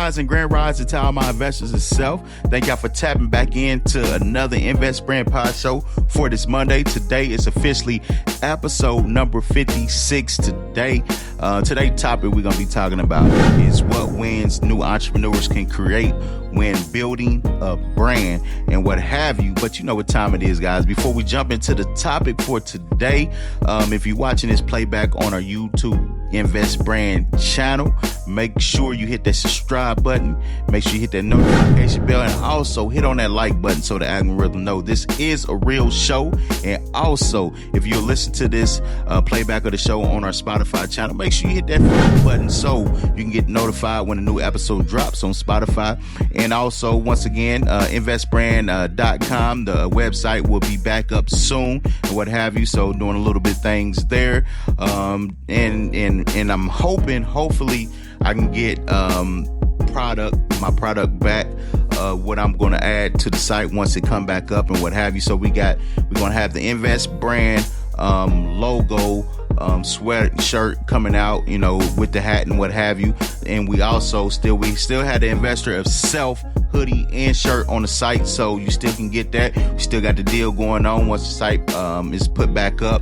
grand rise to all my investors itself. Thank y'all for tapping back into another Invest Brand Pod show for this Monday. Today is officially episode number 56 today. Today's topic we're going to be talking about is what wins new entrepreneurs can create when building a brand and what have you. But you know what time it is, guys. Before we jump into the topic for today, if you're watching this playback on our YouTube Invest Brand channel, make sure you hit that subscribe button, make sure you hit that notification bell, and also hit on that like button so the algorithm know this is a real show. And also, if you listen to this playback of the show on our Spotify channel, make sure you hit that follow button so you can get notified when a new episode drops on Spotify. And also, once again, investbrand.com, the website will be back up soon and what have you. So doing a little bit things there, and I'm hopefully I can get my product back, what I'm going to add to the site once it come back up and what have you. So we're going to have the Invest Brand logo sweatshirt coming out, you know, with the hat and what have you. And we still had the Investor of Self hoodie and shirt on the site, so you still can get that. We still got the deal going on once the site is put back up.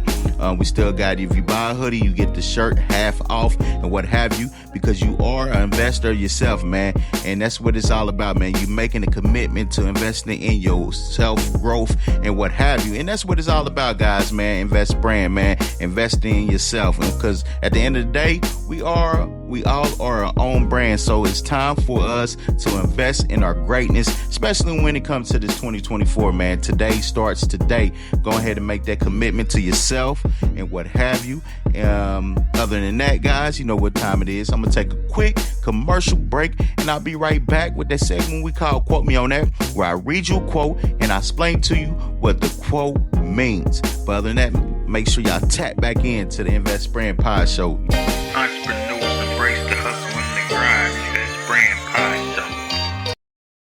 We still got, if you buy a hoodie, you get the shirt half off and what have you, because you are an investor yourself, man. And that's what it's all about, man. You making a commitment to investing in your self growth and what have you. And that's what it's all about, guys, man. Invest Brand, man. Invest in yourself. And because at the end of the day, we all are our own brand. So it's time for us to invest in our greatness, especially when it comes to this 2024, man. Today starts today. Go ahead and make that commitment to yourself and what have you. Other than that, guys, you know what time it is. I'm gonna take a quick commercial break and I'll be right back with that segment we call Quote Me on That, where I read you a quote and I explain to you what the quote means. But other than that, make sure y'all tap back into the Invest Brand Pod Show. Entrepreneurs embrace the hustle and the grind. Invest Brand Pod Show.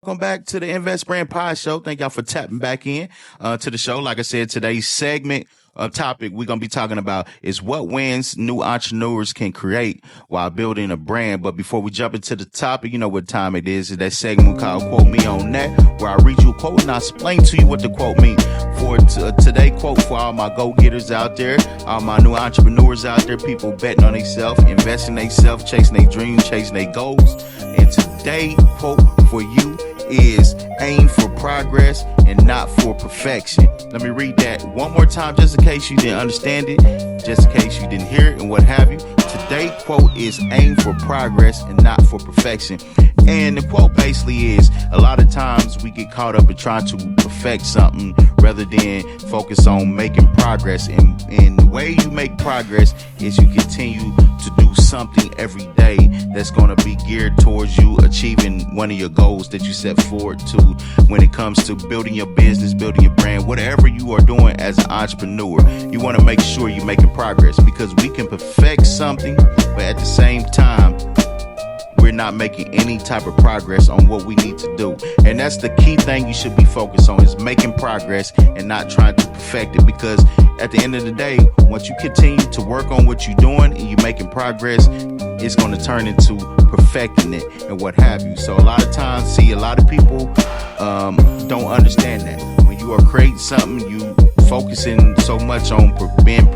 Welcome back to the Invest Brand Pod Show. Thank y'all for tapping back in to the show. Like I said, today's segment topic we're going to be talking about is what wins new entrepreneurs can create while building a brand. But before we jump into the topic, you know what time it is. It's that segment we call Quote Me on That, where I read you a quote and I explain to you what the quote means. For today quote, for all my go-getters out there, all my new entrepreneurs out there, people betting on themselves, investing in themselves, chasing their dreams, chasing their goals. And today quote for you is aim for progress and not for perfection. Let me read that one more time just in case you didn't understand it, just in case you didn't hear it and what have you. Today's quote is aim for progress and not for perfection. And the quote basically is, a lot of times we get caught up in trying to perfect something rather than focus on making progress. And the way you make progress is you continue to do something every day that's going to be geared towards you achieving one of your goals that you set forward to when it comes to building your business, building your brand, whatever you are doing as an entrepreneur. You want to make sure you're making progress, because we can perfect something, but at the same time, we're not making any type of progress on what we need to do. And that's the key thing you should be focused on, is making progress and not trying to perfect it. Because at the end of the day, once you continue to work on what you're doing and you're making progress, it's going to turn into perfecting it and what have you. So a lot of times, a lot of people don't understand that. When you are creating something, you focusing so much on being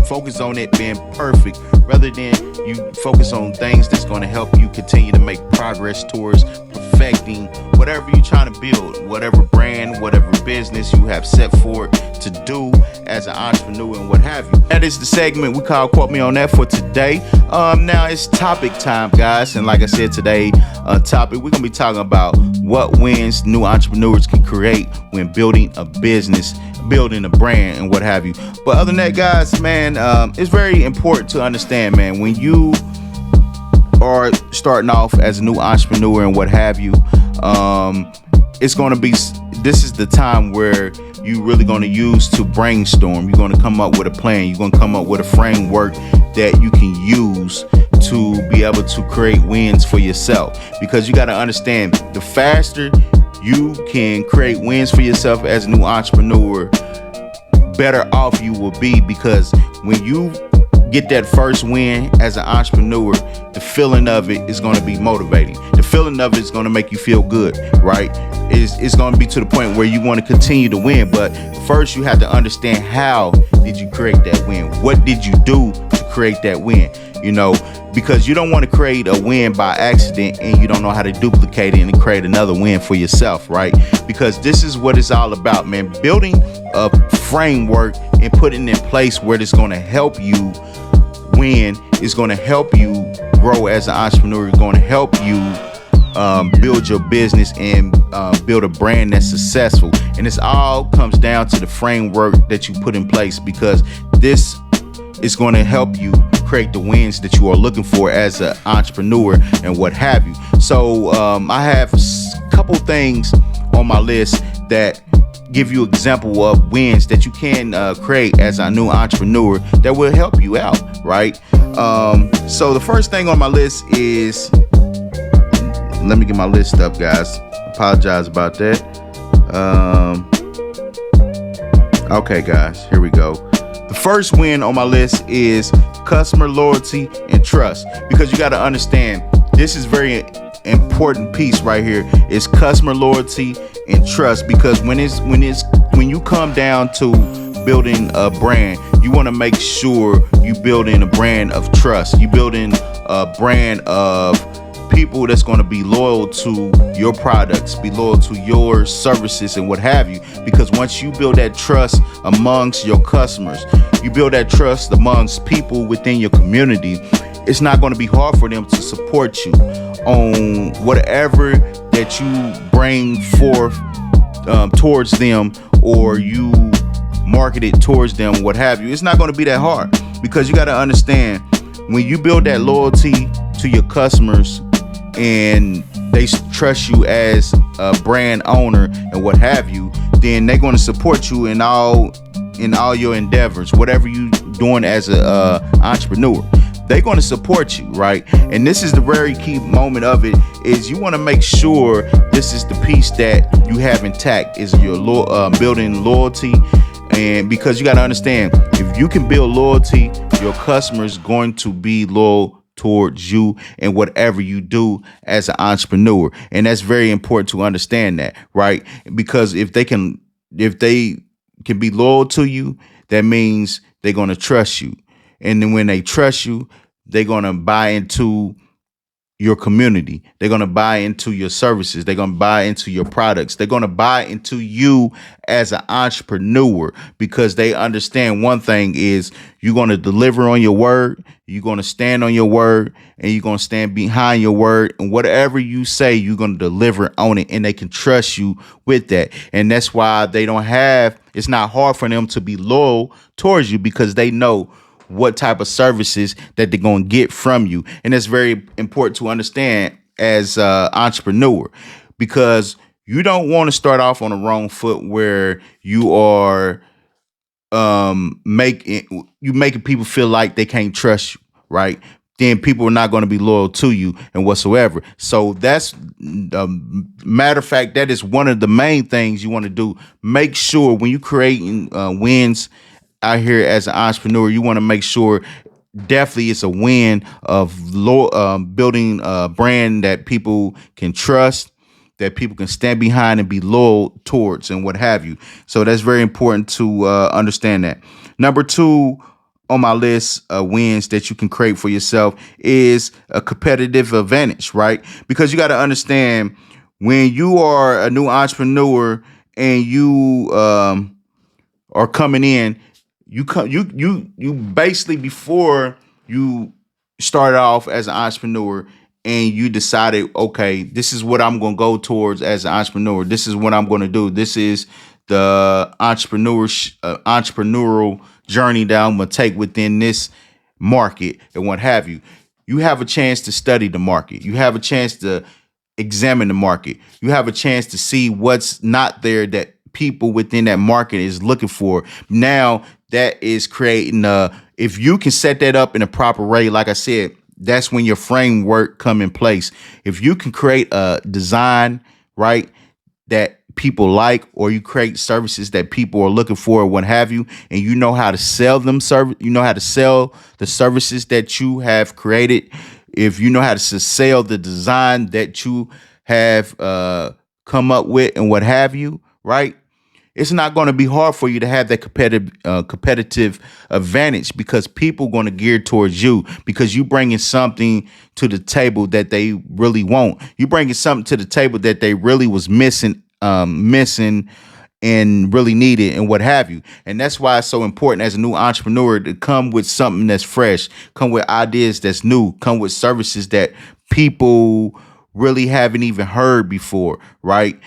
focus on it being perfect rather than you focus on things that's going to help you continue to make progress towards perfecting whatever you're trying to build, whatever brand, whatever business you have set forward to do as an entrepreneur and what have you. That is the segment we call Quote Me on That for today. Now it's topic time, guys. And like I said, today topic, we're going to be talking about what wins new entrepreneurs can create when building a business, building a brand and what have you. But other than that, guys, man, it's very important to understand, man, when you are starting off as a new entrepreneur and what have you, it's going to be, this is the time where you really going to use to brainstorm. You're going to come up with a plan. You're going to come up with a framework that you can use to be able to create wins for yourself. Because you got to understand, the faster you can create wins for yourself as a new entrepreneur, better off you will be. Because when you get that first win as an entrepreneur, the feeling of it is going to be motivating. The feeling of it is going to make you feel good, right? It's going to be to the point where you want to continue to win. But first, you have to understand, how did you create that win? What did you do to create that win? Because you don't want to create a win by accident and you don't know how to duplicate it and create another win for yourself, right? Because this is what it's all about, man. Building a framework and putting in place where it's going to help you win, is going to help you grow as an entrepreneur. It's going to help you build your business and build a brand that's successful. And this all comes down to the framework that you put in place, because this is going to help you create the wins that you are looking for as an entrepreneur and what have you. So I have a couple things on my list that give you example of wins that you can create as a new entrepreneur that will help you out, right? So the first thing on my list is, let me get my list up, guys. Apologize about that. Okay, guys, here we go. The first win on my list is customer loyalty and trust, because you got to understand, this is very important piece right here, is customer loyalty and trust. Because when you come down to building a brand, you want to make sure you building a brand of trust. You building a brand of people that's going to be loyal to your products, be loyal to your services and what have you. Because once you build that trust amongst your customers, you build that trust amongst people within your community, it's not going to be hard for them to support you on whatever that you bring forth towards them, or you market it towards them, what have you. It's not going to be that hard, because you got to understand, when you build that loyalty to your customers and they trust you as a brand owner and what have you, then they're going to support you in all your endeavors, whatever you doing as a entrepreneur. They're going to support you, right? And this is the very key moment of it, is you want to make sure this is the piece that you have intact, is your building loyalty. And because you got to understand, if you can build loyalty, your customers going to be loyal towards you and whatever you do as an entrepreneur. And that's very important to understand that, right? Because if they can be loyal to you, that means they're going to trust you. And then when they trust you, they're going to buy into your community. They're going to buy into your services. They're going to buy into your products. They're going to buy into you as an entrepreneur, because they understand one thing is, you're going to deliver on your word. You're going to stand on your word, and you're going to stand behind your word, and whatever you say, you're going to deliver on it, and they can trust you with that. And that's why it's not hard for them to be loyal towards you, because they know what type of services that they're going to get from you. And that's very important to understand as an entrepreneur, because you don't want to start off on the wrong foot where you are making people feel like they can't trust you, right? Then people are not going to be loyal to you and whatsoever. So that's matter of fact, that is one of the main things you want to do. Make sure when you creating wins out here as an entrepreneur, you want to make sure definitely it's a win of building a brand that people can trust, that people can stand behind and be loyal towards and what have you. So that's very important to understand that. Number 2 on my list of wins that you can create for yourself is a competitive advantage, right? Because you got to understand, when you are a new entrepreneur and you are coming in, you basically, before you started off as an entrepreneur and you decided, okay, this is what I'm going to go towards as an entrepreneur. This is what I'm going to do. This is the entrepreneurial journey that I'm going to take within this market and what have you. You have a chance to study the market. You have a chance to examine the market. You have a chance to see what's not there that people within that market is looking for. Now, that is creating if you can set that up in a proper way, like I said, that's when your framework come in place. If you can create a design, right, that people like, or you create services that people are looking for, or what have you, and you know how to sell them you know how to sell the services that you have created. If you know how to sell the design that you have come up with and what have you, right? It's not going to be hard for you to have that competitive advantage, because people are going to gear towards you, because you bringing something to the table that they really want. You bringing something to the table that they really was missing and really needed and what have you. And that's why it's so important as a new entrepreneur to come with something that's fresh, come with ideas that's new, come with services that people really haven't even heard before, right?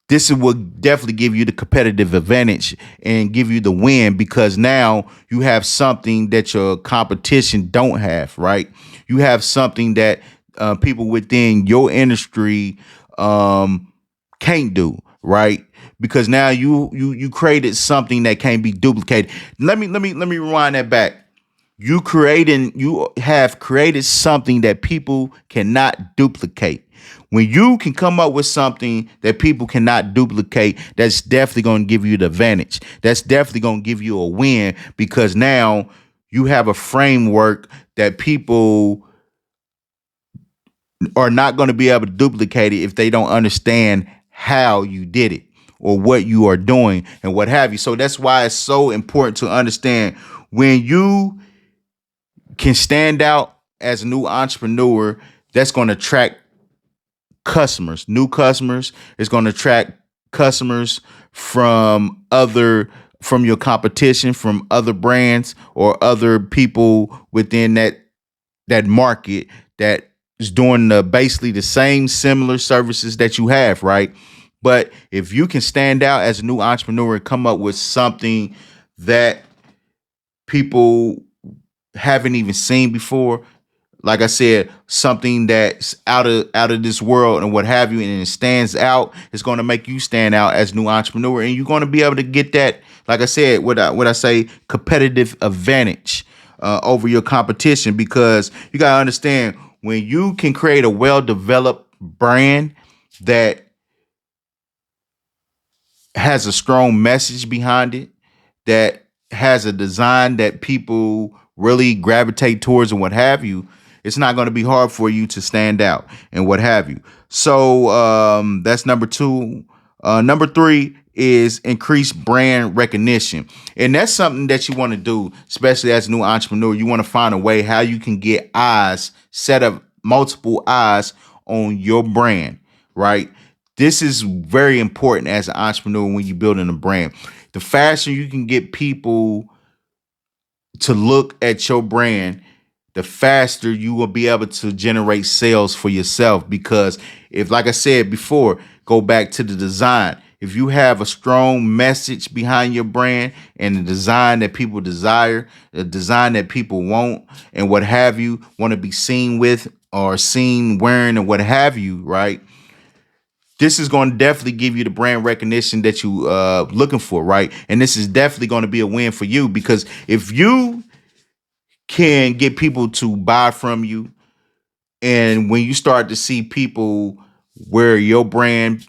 This will definitely give you the competitive advantage and give you the win, because now you have something that your competition don't have, right? You have something that people within your industry can't do, right? Because now you created something that can't be duplicated. Let me rewind that back. You have created something that people cannot duplicate. When you can come up with something that people cannot duplicate, that's definitely going to give you the advantage. That's definitely going to give you a win, because now you have a framework that people are not going to be able to duplicate it if they don't understand how you did it or what you are doing and what have you. So that's why it's so important to understand, when you can stand out as a new entrepreneur, that's going to attract customers, new customers. It's going to attract customers from your competition, from other brands or other people within that market that is doing basically the same similar services that you have, right? But if you can stand out as a new entrepreneur and come up with something that people haven't even seen before, like I said, something that's out of this world and what have you, and it stands out, it's going to make you stand out as a new entrepreneur, and you're going to be able to get that, like I said, what I say, competitive advantage over your competition. Because you got to understand, when you can create a well-developed brand that has a strong message behind it, that has a design that people really gravitate towards and what have you, it's not going to be hard for you to stand out and what have you. So that's number 2. Number 3 is increase brand recognition. And that's something that you want to do, especially as a new entrepreneur. You want to find a way how you can get set up multiple eyes on your brand, right? This is very important as an entrepreneur when you're building a brand. The faster you can get people to look at your brand, the faster you will be able to generate sales for yourself. Because if, like I said before, go back to the design. If you have a strong message behind your brand and the design that people desire, the design that people want and what have you, want to be seen with or seen wearing and what have you, right? This is going to definitely give you the brand recognition that you looking for, right? And this is definitely going to be a win for you, because if you can get people to buy from you, and when you start to see people wear your brand,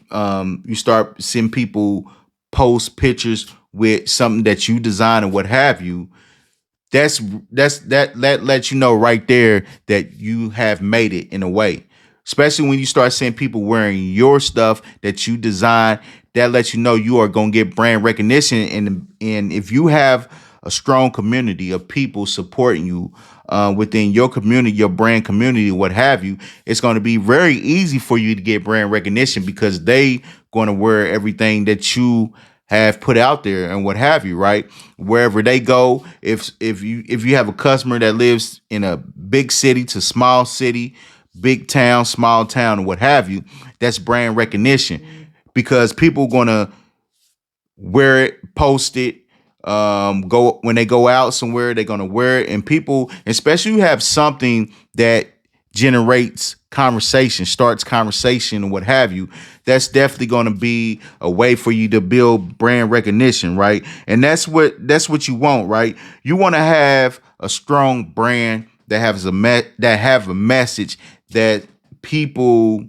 you start seeing people post pictures with something that you design and what have you, that lets you know right there that you have made it in a way. Especially when you start seeing people wearing your stuff that you design, that lets you know you are going to get brand recognition. And if you have a strong community of people supporting you within your community, your brand community, what have you, it's going to be very easy for you to get brand recognition, because they going to wear everything that you have put out there and what have you, right? Wherever they go, if you have a customer that lives in a big city to small city, big town, small town, and what have you, that's brand recognition, because people going to wear it, post it, go when they go out somewhere, they're going to wear it. And people, especially you have something that generates conversation, starts conversation and what have you, that's definitely going to be a way for you to build brand recognition, right? And that's what you want, right? You want to have a strong brand that has that have a message that people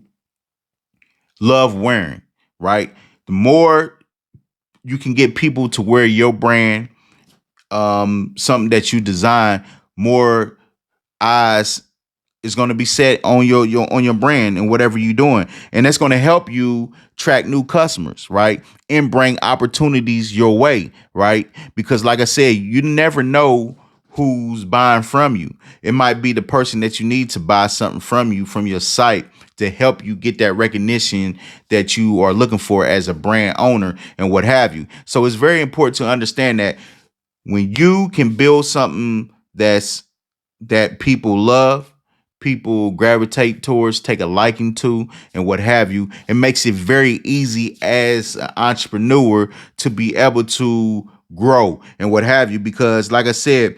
love wearing, right? The more you can get people to wear your brand, something that you design, more eyes is going to be set on your brand and whatever you're doing, and that's going to help you track new customers, right, and bring opportunities your way, right? Because like I said, you never know who's buying from you. It might be the person that you need to buy something from you, from your site, to help you get that recognition that you are looking for as a brand owner and what have you. So it's very important to understand that when you can build something that people love, people gravitate towards, take a liking to, and what have you, it makes it very easy as an entrepreneur to be able to grow and what have you. Because like I said,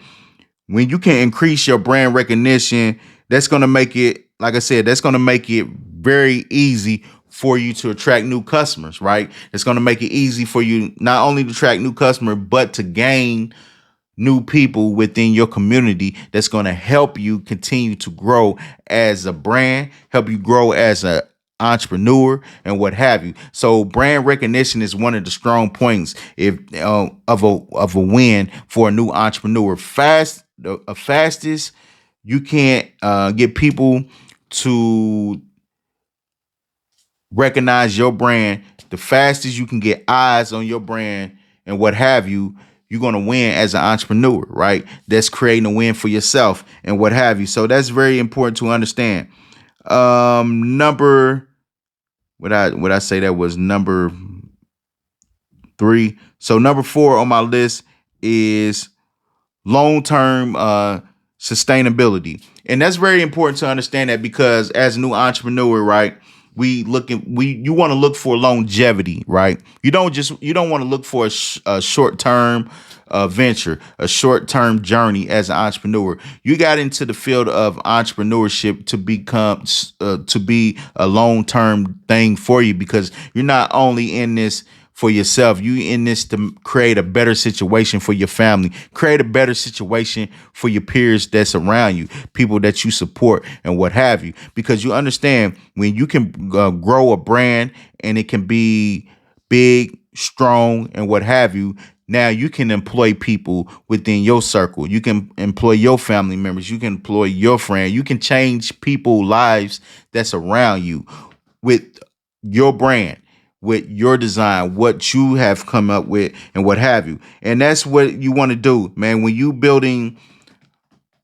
when you can increase your brand recognition, that's going to make it, like I said, that's going to make it very easy for you to attract new customers, right? It's going to make it easy for you not only to attract new customer, but to gain new people within your community that's going to help you continue to grow as a brand, help you grow as an entrepreneur and what have you. So brand recognition is one of the strong points if of a win for a new entrepreneur. Fastest you can't get people to recognize your brand, the fastest you can get eyes on your brand and what have you, you're going to win as an entrepreneur, right? That's creating a win for yourself and what have you. So that's very important to understand. Number, what I say that was number 3. So number 4 on my list is long-term sustainability. And that's very important to understand that, because as a new entrepreneur, right, you want to look for longevity, right? You don't want to look for a short-term venture, a short-term journey as an entrepreneur. You got into the field of entrepreneurship to be a long-term thing for you, because you're not only in this for yourself, you in this to create a better situation for your family, create a better situation for your peers that's around you, people that you support and what have you. Because you understand, when you can grow a brand and it can be big, strong, and what have you, now you can employ people within your circle. You can employ your family members. You can employ your friend. You can change people's lives that's around you with your brand, with your design, what you have come up with and what have you. And that's what you want to do, man. When you building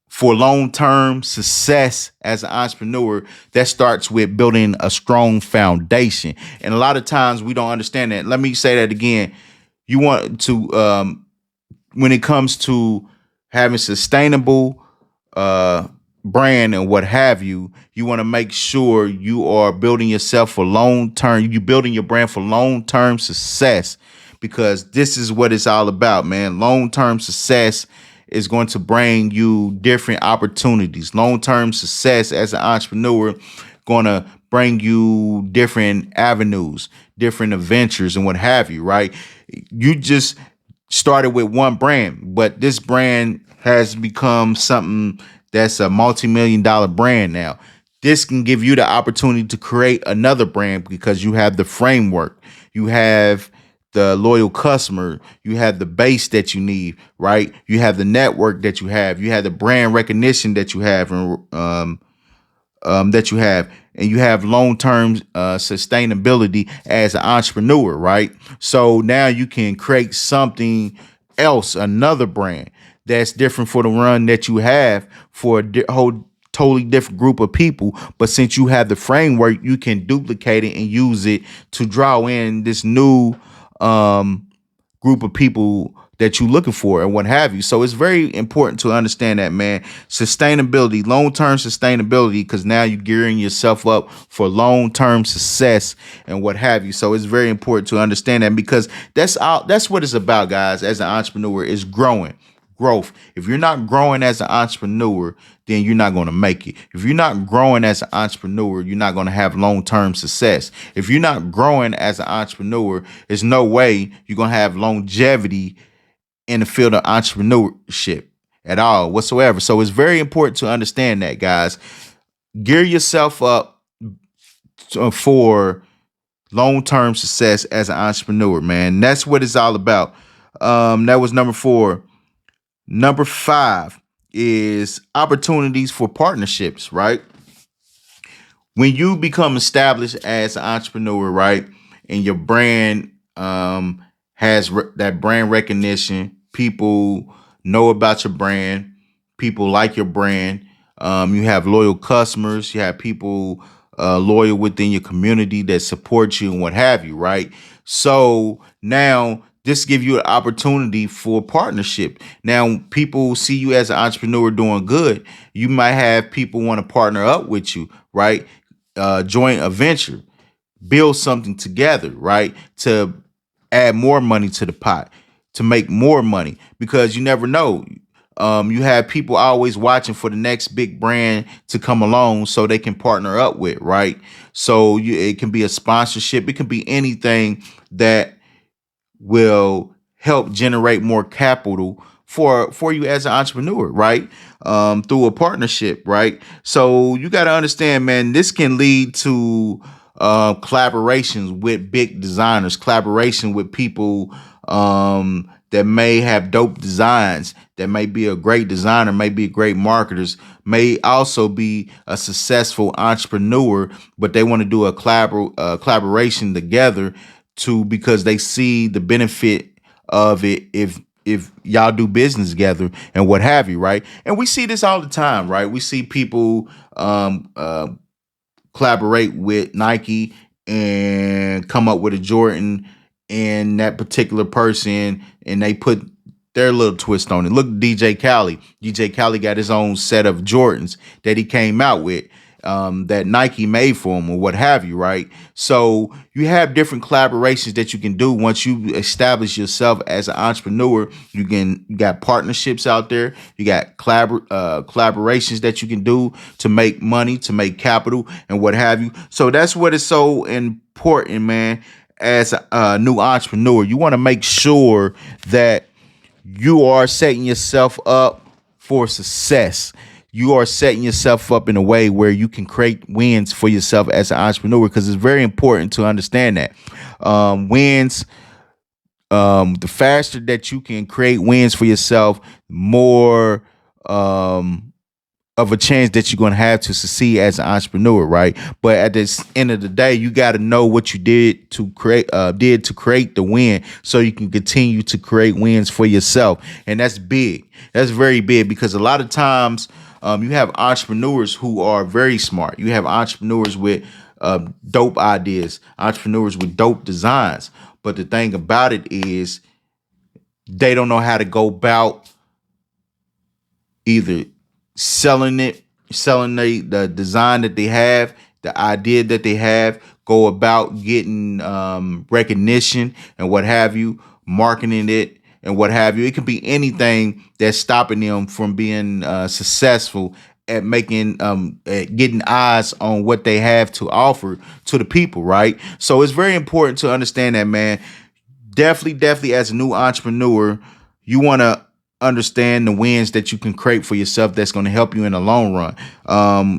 for long-term success as an entrepreneur, that starts with building a strong foundation. And a lot of times we don't understand that. Let me say that again. You want to, when it comes to having sustainable brand and what have you, you want to make sure you are building yourself for long-term. You're building your brand for long-term success, because this is what it's all about, man. Long-term success is going to bring you different opportunities. Long-term success as an entrepreneur going to bring you different avenues, different adventures and what have you, right? You just started with one brand, but this brand has become something that's a multi-million-dollar brand now. This can give you the opportunity to create another brand, because you have the framework, you have the loyal customer, you have the base that you need, right? You have the network that you have the brand recognition that you have, and and you have long-term sustainability as an entrepreneur, right? So now you can create something else, another brand that's different for the run that you have for a whole totally different group of people. But since you have the framework, you can duplicate it and use it to draw in this new group of people that you're looking for and what have you. So it's very important to understand that, man. Sustainability, long-term sustainability, because now you're gearing yourself up for long-term success and what have you. So it's very important to understand that, because that's what it's about, guys. As an entrepreneur, is growth. If you're not growing as an entrepreneur, then you're not going to make it. If you're not growing as an entrepreneur, you're not going to have long-term success. If you're not growing as an entrepreneur, there's no way you're going to have longevity in the field of entrepreneurship at all whatsoever. So it's very important to understand that, guys. Gear yourself up for long-term success as an entrepreneur, man. That's what it's all about. That was number 4. Number 5 is opportunities for partnerships, right? When you become established as an entrepreneur, right, and your brand has that brand recognition, people know about your brand, people like your brand, you have loyal customers, you have people loyal within your community that support you and what have you, right? So now this gives you an opportunity for partnership. Now, people see you as an entrepreneur doing good. You might have people want to partner up with you, right? Join a venture, build something together, right? To add more money to the pot, to make more money, because you never know. You have people always watching for the next big brand to come along so they can partner up with, right? So it can be a sponsorship. It can be anything that will help generate more capital for you as an entrepreneur, right? Through a partnership, right? So you got to understand, man, this can lead to collaborations with big designers, collaboration with people that may have dope designs, that may be a great designer, may be great marketers, may also be a successful entrepreneur, but they want to do a collaboration together because they see the benefit of it if y'all do business together and what have you, right? And we see this all the time, right? We see people collaborate with Nike and come up with a Jordan, and that particular person, and they put their little twist on it. Look, DJ Khaled. DJ Khaled got his own set of Jordans that he came out with, that Nike made for him or what have you, right? So you have different collaborations that you can do once you establish yourself as an entrepreneur. You got partnerships out there. You got collaborations that you can do to make money, to make capital and what have you. So that's what is so important, man. As a new entrepreneur, you want to make sure that you are setting yourself up for success. You are setting yourself up in a way where you can create wins for yourself as an entrepreneur, because it's very important to understand that wins, the faster that you can create wins for yourself, more of a chance that you're going to have to succeed as an entrepreneur, right? But at the end of the day, you got to know what you did to create the win, so you can continue to create wins for yourself. And that's big. That's very big, because a lot of times you have entrepreneurs who are very smart. You have entrepreneurs with dope ideas, entrepreneurs with dope designs. But the thing about it is they don't know how to go about either selling the design that they have, the idea that they have, go about getting recognition and what have you, marketing it and what have you. It could be anything that's stopping them from being successful at making at getting eyes on what they have to offer to the people, right? So it's very important to understand that, man. Definitely as a new entrepreneur, you want to understand the wins that you can create for yourself that's going to help you in the long run.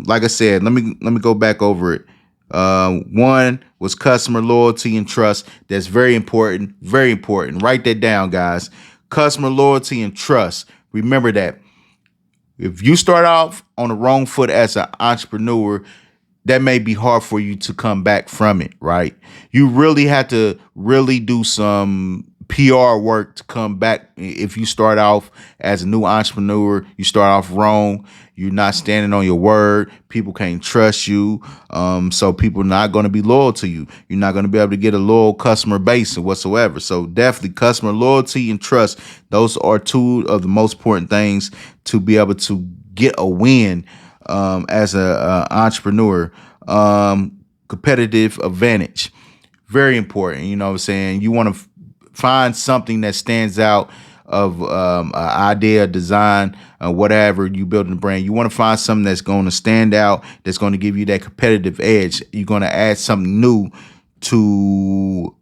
Like I said, let me go back over it. One was customer loyalty and trust. That's very important. Very important. Write that down, guys. Customer loyalty and trust. Remember that. If you start off on the wrong foot as an entrepreneur, that may be hard for you to come back from it, right? You really have to really do some PR work to come back. If you start off as a new entrepreneur, you start off wrong, you're not standing on your word, people can't trust you, so people are not going to be loyal to you. You're not going to be able to get a loyal customer base whatsoever. So definitely customer loyalty and trust, those are two of the most important things to be able to get a win as a entrepreneur. Competitive advantage, very important. You know what I'm saying? You want to find something that stands out of an idea, design, whatever you building a brand. You want to find something that's going to stand out, that's going to give you that competitive edge. You're going to add something new to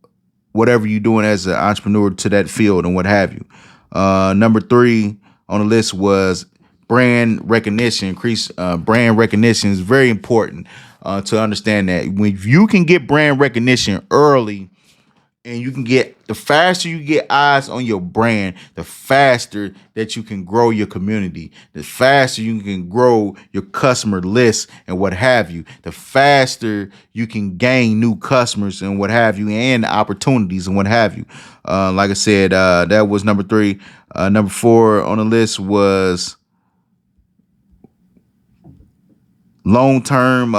whatever you're doing as an entrepreneur, to that field and what have you. Number 3 on the list was brand recognition. Increase brand recognition is very important to understand that when you can get brand recognition early, and you can get, the faster you get eyes on your brand, the faster that you can grow your community, the faster you can grow your customer list and what have you, the faster you can gain new customers and what have you, and opportunities and what have you. Like I said, that was number 3. Number 4 on the list was long-term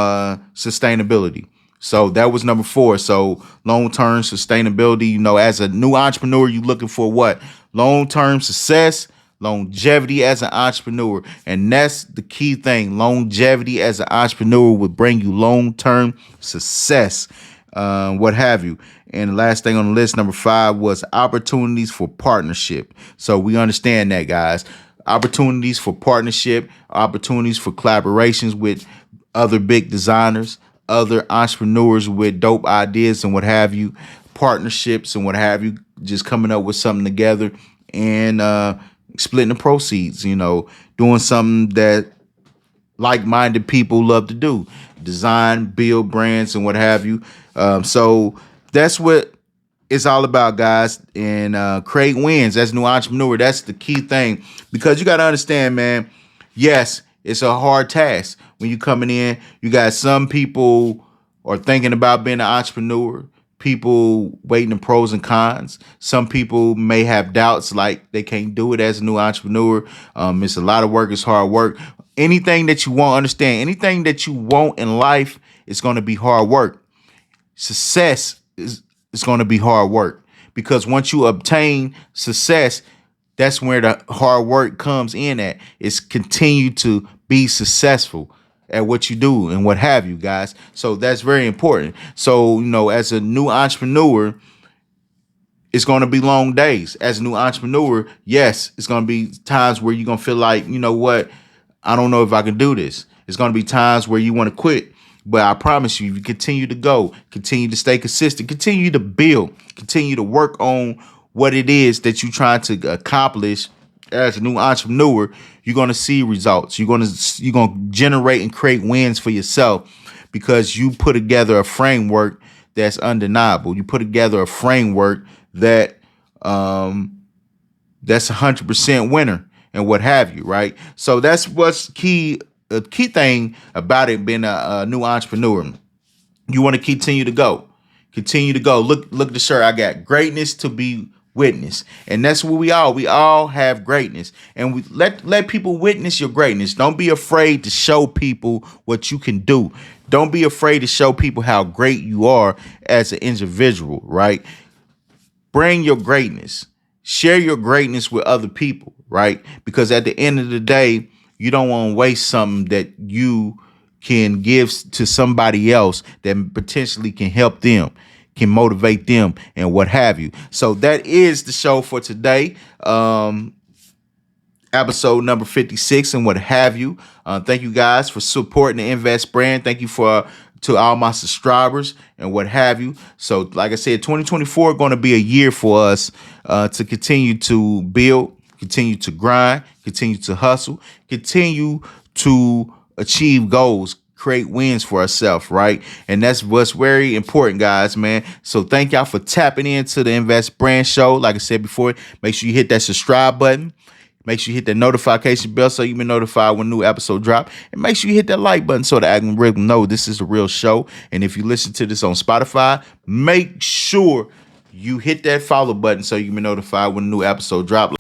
sustainability. So that was number 4. So long-term sustainability, as a new entrepreneur, you're looking for what? Long-term success, longevity as an entrepreneur. And that's the key thing. Longevity as an entrepreneur will bring you long-term success, what have you. And the last thing on the list, number 5, was opportunities for partnership. So we understand that, guys. Opportunities for partnership, opportunities for collaborations with other big designers, other entrepreneurs with dope ideas and what have you, partnerships and what have you, just coming up with something together and splitting the proceeds, doing something that like-minded people love to do, design, build brands and what have you. So that's what it's all about, guys, and create wins as a new entrepreneur. That's the key thing, because you got to understand, man, yes, it's a hard task. When you coming in, you got some people are thinking about being an entrepreneur, people weighing the pros and cons. Some people may have doubts, like they can't do it as a new entrepreneur. It's a lot of work. It's hard work. Anything that you want, understand, anything that you want in life is going to be hard work. Success is going to be hard work, because once you obtain success, that's where the hard work comes in at. It's continue to be successful at what you do and what have you, guys. So that's very important. So, as a new entrepreneur, it's going to be long days. As a new entrepreneur, yes, it's going to be times where you're going to feel like, what, I don't know if I can do this. It's going to be times where you want to quit. But I promise you, if you continue to go, continue to stay consistent, continue to build, continue to work on what it is that you're trying to accomplish as a new entrepreneur, you're going to see results. You're going to generate and create wins for yourself, because you put together a framework that's undeniable. You put together a framework that that's 100% winner and what have you, right? So that's what's key. The key thing about it being a new entrepreneur, you want to continue to go. Continue to go. Look at the shirt I got. Greatness to be witnessed. And that's what we all have greatness. And we let people witness your greatness. Don't be afraid to show people what you can do. Don't be afraid to show people how great you are as an individual, right? Bring your greatness. Share your greatness with other people, right? Because at the end of the day, you don't want to waste something that you can give to somebody else that potentially can help them, can motivate them and what have you. So that is the show for today. Episode number 56 and what have you. Thank you guys for supporting the Invest brand. Thank you to all my subscribers and what have you. So like I said, 2024 going to be a year for us to continue to build, continue to grind, continue to hustle, continue to achieve goals, create wins for ourselves, right? And that's what's very important, guys, man. So thank y'all for tapping into the Invest Brand Show. Like I said before, make sure you hit that subscribe button. Make sure you hit that notification bell so you be notified when a new episode drop. And make sure you hit that like button so the algorithm know this is a real show. And if you listen to this on Spotify, make sure you hit that follow button so you can be notified when a new episode drop.